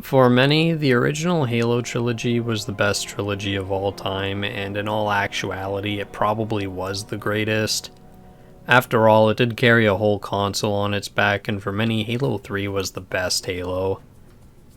For many, the original Halo trilogy was the best trilogy of all time, and in all actuality, it probably was the greatest. After all, it did carry a whole console on its back, and for many, Halo 3 was the best Halo.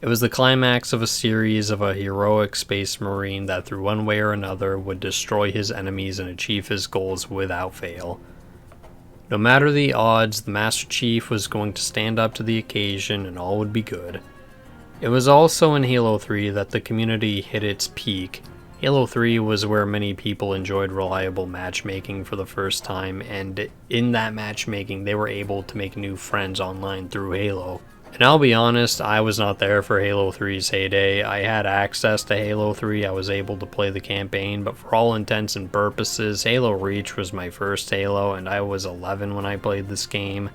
It was the climax of a series of a heroic space marine that through one way or another would destroy his enemies and achieve his goals without fail. No matter the odds, the Master Chief was going to stand up to the occasion and all would be good. It was also in Halo 3 that the community hit its peak. Halo 3 was where many people enjoyed reliable matchmaking for the first time, and in that matchmaking they were able to make new friends online through Halo. And I'll be honest, I was not there for Halo 3's heyday. I had access to Halo 3, I was able to play the campaign, but for all intents and purposes, HaloReach was my first Halo, and I was 11 when I played this game.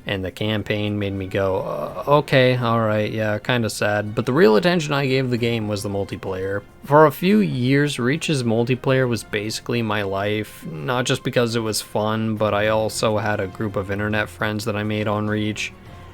And the campaign made me go, okay, alright, yeah, kinda sad. But the real attention I gave the game was the multiplayer. For a few years, Reach's multiplayer was basically my life, not just because it was fun, but I also had a group of internet friends that I made on Reach.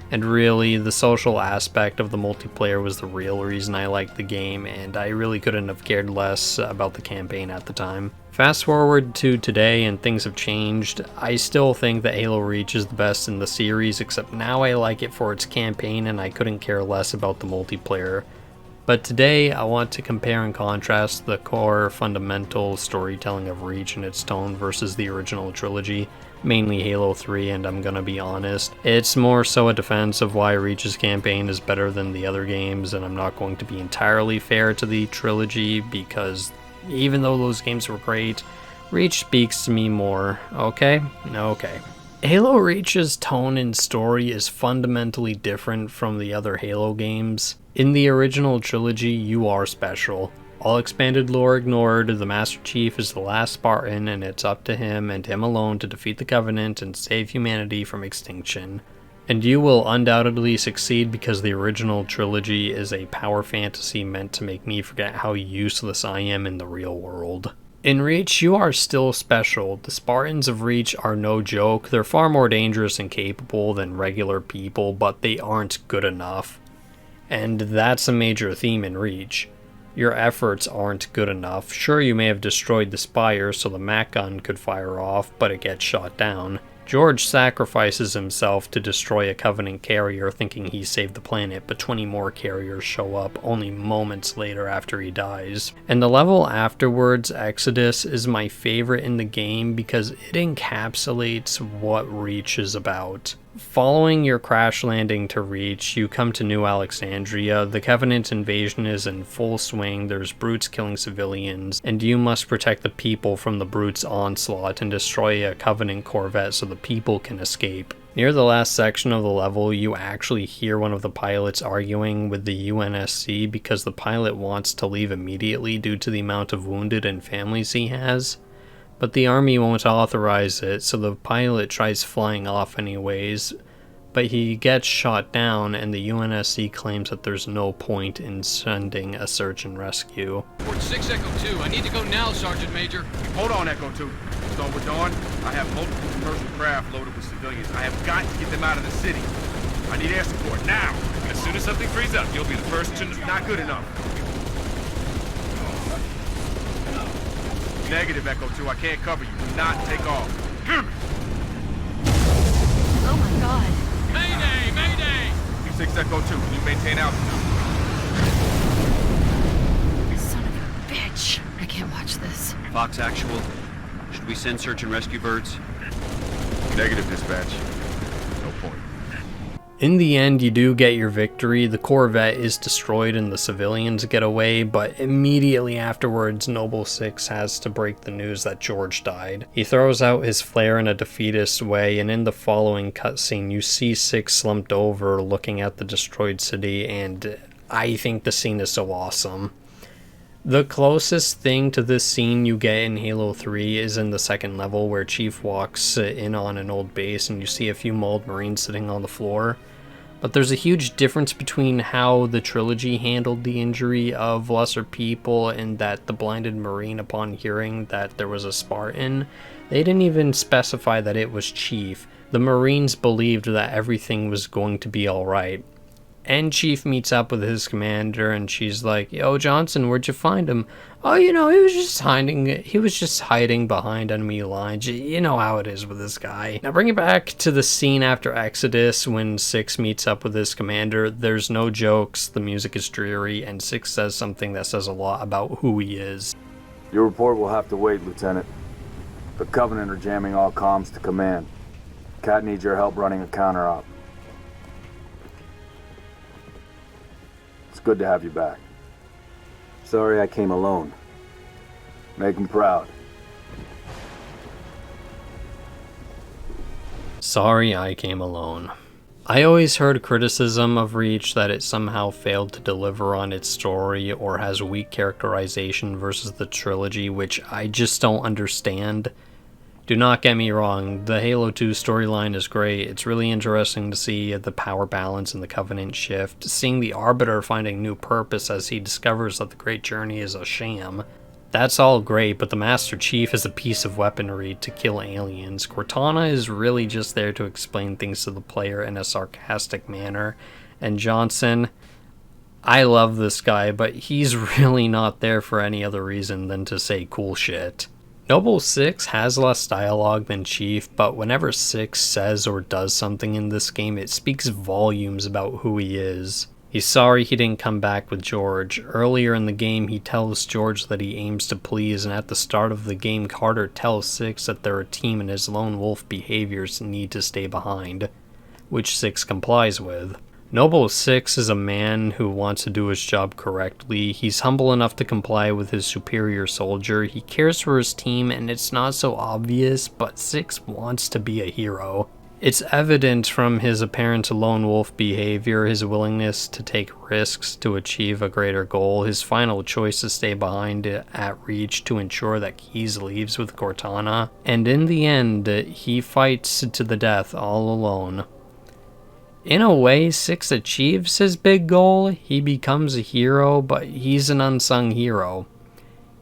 And really, the social aspect of the multiplayer was the real reason I liked the game, and I really couldn't have cared less about the campaign at the time. Fast forward to today and things have changed. I still think that HaloReach is the best in the series, except now I like it for its campaign and I couldn't care less about the multiplayer. But today I want to compare and contrast the core fundamental storytelling of Reach and its tone versus the original trilogy, mainly Halo 3, and I'm gonna be honest, it's more so a defense of why Reach's campaign is better than the other games, and I'm not going to be entirely fair to the trilogy because even though those games were great, Reach speaks to me more, okay? Okay. HaloReach's tone and story is fundamentally different from the other Halo games. In the original trilogy, you are special. All expanded lore ignored, the Master Chief is the last Spartan and it's up to him and him alone to defeat the Covenant and save humanity from extinction. And you will undoubtedly succeed because the original trilogy is a power fantasy meant to make me forget how useless I am in the real world. In Reach, you are still special. The Spartans of Reach are no joke. They're far more dangerous and capable than regular people, but they aren't good enough. And that's a major theme in Reach. Your efforts aren't good enough. Sure, you may have destroyed the Spire so the Mac gun could fire off, but it gets shot down. George sacrifices himself to destroy a Covenant carrier thinking he saved the planet, but 20 more carriers show up only moments later after he dies. And the level afterwards, Exodus, is my favorite in the game because it encapsulates what Reach is about. Following your crash landing to Reach, you come to New Alexandria. The Covenant invasion is in full swing, there's brutes killing civilians, and you must protect the people from the brutes' onslaught and destroy a Covenant Corvette so the people can escape. Near the last section of the level, you actually hear one of the pilots arguing with the UNSC because the pilot wants to leave immediately due to the amount of wounded and families he has. But the army won't authorize it, so the pilot tries flying off anyways, but he gets shot down and the UNSC claims that there's no point in sending a search and rescue. Port 6 Echo 2, I need to go now, Sergeant Major. Hold on, Echo 2. Start with Dawn. I have multiple commercial craft loaded with civilians. I have got to get them out of the city. I need air support, now! As soon as something frees up, you'll be the first to... Not good enough. Negative, Echo 2. I can't cover you. Do not take off. Oh my god. Mayday! Mayday! P6 Echo 2. Can you maintain altitude? Son of a bitch. I can't watch this. Fox Actual, should we send search and rescue birds? Negative, dispatch. No point. In the end, you do get your victory. The Corvette is destroyed and the civilians get away, but immediately afterwards, Noble 6 has to break the news that George died. He throws out his flare in a defeatist way, and in the following cutscene, you see 6 slumped over looking at the destroyed city, and I think the scene is so awesome. The closest thing to this scene you get in Halo 3 is in the second level where Chief walks in on an old base and you see a few mauled Marines sitting on the floor. But there's a huge difference between how the trilogy handled the injury of lesser people and that the blinded Marine, upon hearing that there was a Spartan, they didn't even specify that it was Chief. The Marines believed that everything was going to be alright. And Chief meets up with his commander, and she's like, "Yo, Johnson, where'd you find him?" "Oh, he was just hiding behind enemy lines. You know how it is with this guy." Now bring it back to the scene after Exodus when Six meets up with his commander. There's no jokes, the music is dreary, and Six says something that says a lot about who he is. Your report will have to wait, Lieutenant. The Covenant are jamming all comms to command. Cat needs your help running a counter-op. It's good to have you back. Sorry I came alone. Make him proud. Sorry I came alone. I always heard criticism of Reach that it somehow failed to deliver on its story or has weak characterization versus the trilogy, which I just don't understand. Do not get me wrong, the Halo 2 storyline is great. It's really interesting to see the power balance in the Covenant shift, seeing the Arbiter finding new purpose as he discovers that the Great Journey is a sham. That's all great, but the Master Chief is a piece of weaponry to kill aliens. Cortana is really just there to explain things to the player in a sarcastic manner. And Johnson, I love this guy, but he's really not there for any other reason than to say cool shit. Noble Six has less dialogue than Chief, but whenever Six says or does something in this game, it speaks volumes about who he is. He's sorry he didn't come back with George. Earlier in the game, he tells George that he aims to please, and at the start of the game, Carter tells Six that they're a team and his lone wolf behaviors need to stay behind, which Six complies with. Noble Six is a man who wants to do his job correctly. He's humble enough to comply with his superior soldier. He cares for his team, and it's not so obvious, but Six wants to be a hero. It's evident from his apparent lone wolf behavior, his willingness to take risks to achieve a greater goal, his final choice to stay behind at Reach to ensure that Keyes leaves with Cortana, and in the end, he fights to the death all alone. In a way, Six achieves his big goal. He becomes a hero, but he's an unsung hero.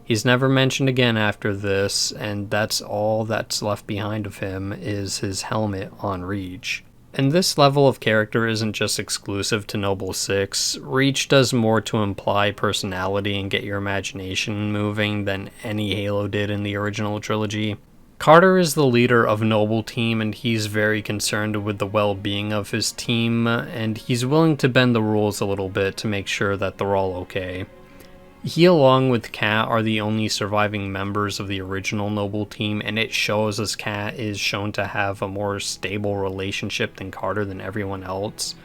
He's never mentioned again after this, and that's all that's left behind of him is his helmet on Reach. And this level of character isn't just exclusive to Noble Six. Reach does more to imply personality and get your imagination moving than any Halo did in the original trilogy. Carter is the leader of Noble Team, and he's very concerned with the well-being of his team, and he's willing to bend the rules a little bit to make sure that they're all okay. He, along with Kat, are the only surviving members of the original Noble Team, and it shows as Kat is shown to have a more stable relationship than Carter than everyone else.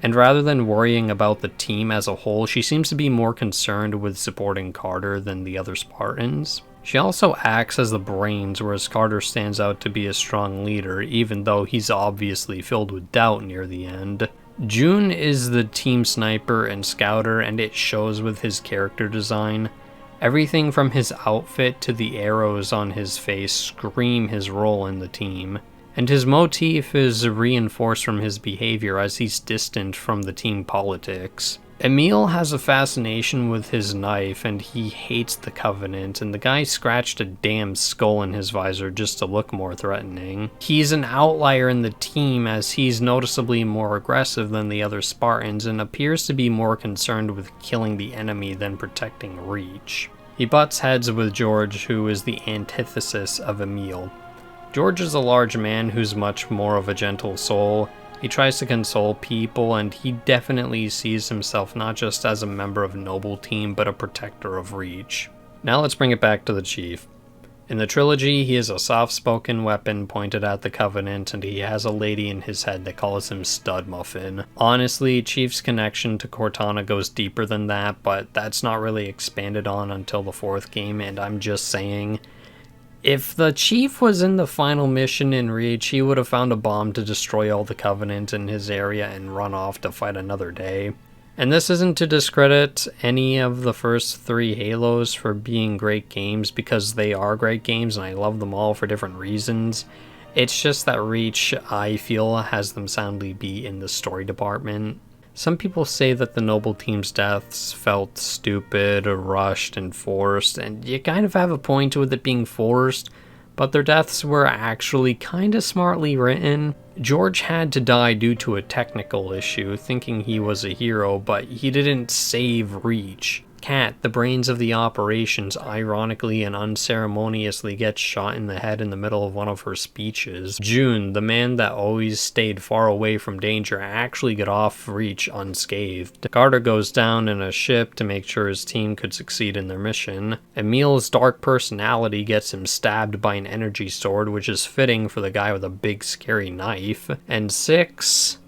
And rather than worrying about the team as a whole, she seems to be more concerned with supporting Carter than the other Spartans. She also acts as the brains, whereas Carter stands out to be a strong leader, even though he's obviously filled with doubt near the end. June is the team sniper and scouter, and it shows with his character design. Everything from his outfit to the arrows on his face scream his role in the team. And his motif is reinforced from his behavior as he's distant from the team politics. Emil has a fascination with his knife, and he hates the Covenant, and the guy scratched a damn skull in his visor just to look more threatening. He's an outlier in the team as he's noticeably more aggressive than the other Spartans and appears to be more concerned with killing the enemy than protecting Reach. He butts heads with George, who is the antithesis of Emil. George is a large man who's much more of a gentle soul. He tries to console people, and he definitely sees himself not just as a member of Noble Team, but a protector of Reach. Now let's bring it back to the Chief. In the trilogy, he is a soft-spoken weapon pointed at the Covenant, and he has a lady in his head that calls him Stud Muffin. Honestly, Chief's connection to Cortana goes deeper than that, but that's not really expanded on until the fourth game, and I'm just saying, if the Chief was in the final mission in Reach, he would have found a bomb to destroy all the Covenant in his area and run off to fight another day. And this isn't to discredit any of the first three Halos for being great games, because they are great games and I love them all for different reasons. It's just that Reach, I feel, has them soundly beat in the story department. Some people say that the Noble Team's deaths felt stupid, rushed, and forced, and you kind of have a point with it being forced, but their deaths were actually kinda smartly written. George had to die due to a technical issue, thinking he was a hero, but he didn't save Reach. Kat, the brains of the operations, ironically and unceremoniously gets shot in the head in the middle of one of her speeches. June, the man that always stayed far away from danger, actually got off Reach unscathed. Carter goes down in a ship to make sure his team could succeed in their mission. Emil's dark personality gets him stabbed by an energy sword, which is fitting for the guy with a big scary knife. And 6...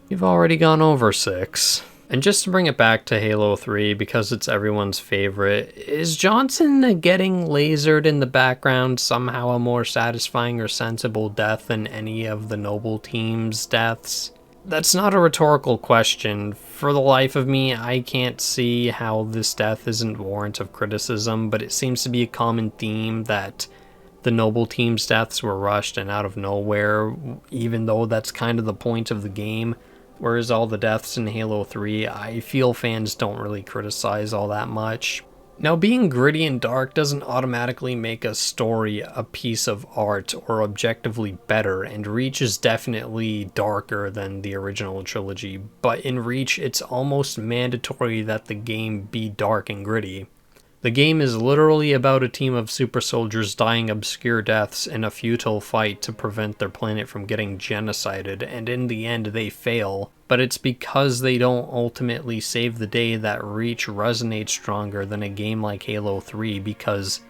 you've already gone over 6. And just to bring it back to Halo 3, because it's everyone's favorite, is Johnson getting lasered in the background somehow a more satisfying or sensible death than any of the Noble Team's deaths? That's not a rhetorical question. For the life of me, I can't see how this death isn't warrant of criticism, but it seems to be a common theme that the Noble Team's deaths were rushed and out of nowhere, even though that's kind of the point of the game. Whereas all the deaths in Halo 3, I feel fans don't really criticize all that much. Now, being gritty and dark doesn't automatically make a story a piece of art or objectively better, and Reach is definitely darker than the original trilogy, but in Reach it's almost mandatory that the game be dark and gritty. The game is literally about a team of super soldiers dying obscure deaths in a futile fight to prevent their planet from getting genocided, and in the end they fail. But it's because they don't ultimately save the day that Reach resonates stronger than a game like Halo 3, because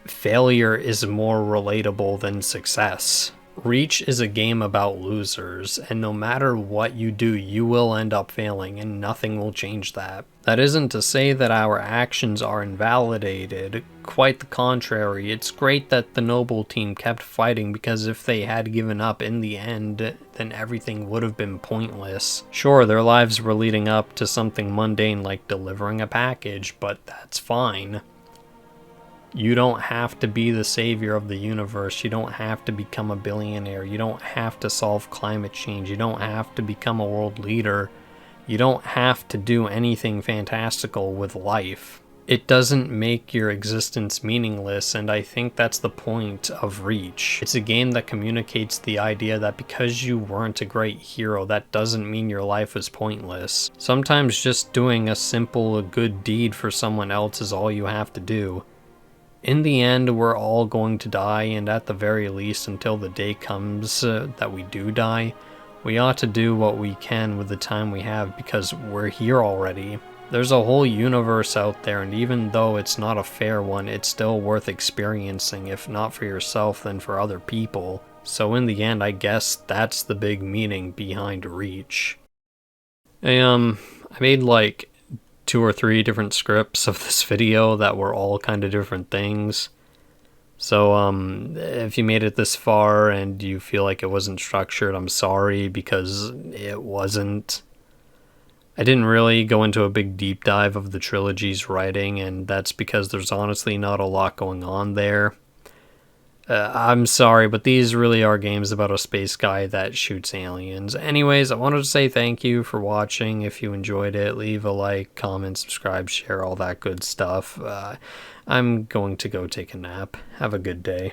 failure is more relatable than success. Reach is a game about losers, and no matter what you do, you will end up failing, and nothing will change that. That isn't to say that our actions are invalidated, quite the contrary. It's great that the Noble Team kept fighting, because if they had given up in the end, then everything would have been pointless. Sure, their lives were leading up to something mundane like delivering a package, but that's fine. You don't have to be the savior of the universe. You don't have to become a billionaire. You don't have to solve climate change. You don't have to become a world leader. You don't have to do anything fantastical with life. It doesn't make your existence meaningless, and I think that's the point of Reach. It's a game that communicates the idea that because you weren't a great hero, that doesn't mean your life was pointless. Sometimes just doing a simple, good deed for someone else is all you have to do. In the end, we're all going to die, and at the very least, until the day comes that we do die, we ought to do what we can with the time we have, because we're here already. There's a whole universe out there, and even though it's not a fair one, it's still worth experiencing, if not for yourself, then for other people. So in the end, I guess that's the big meaning behind Reach. I made like 2 or 3 different scripts of this video that were all kind of different things. So if you made it this far and you feel like it wasn't structured, I'm sorry, because it wasn't. I didn't really go into a big deep dive of the trilogy's writing, and that's because there's honestly not a lot going on there. I'm sorry, but these really are games about a space guy that shoots aliens. Anyways, I wanted to say thank you for watching. If you enjoyed it, leave a like, comment, subscribe, share, all that good stuff. I'm going to go take a nap. Have a good day.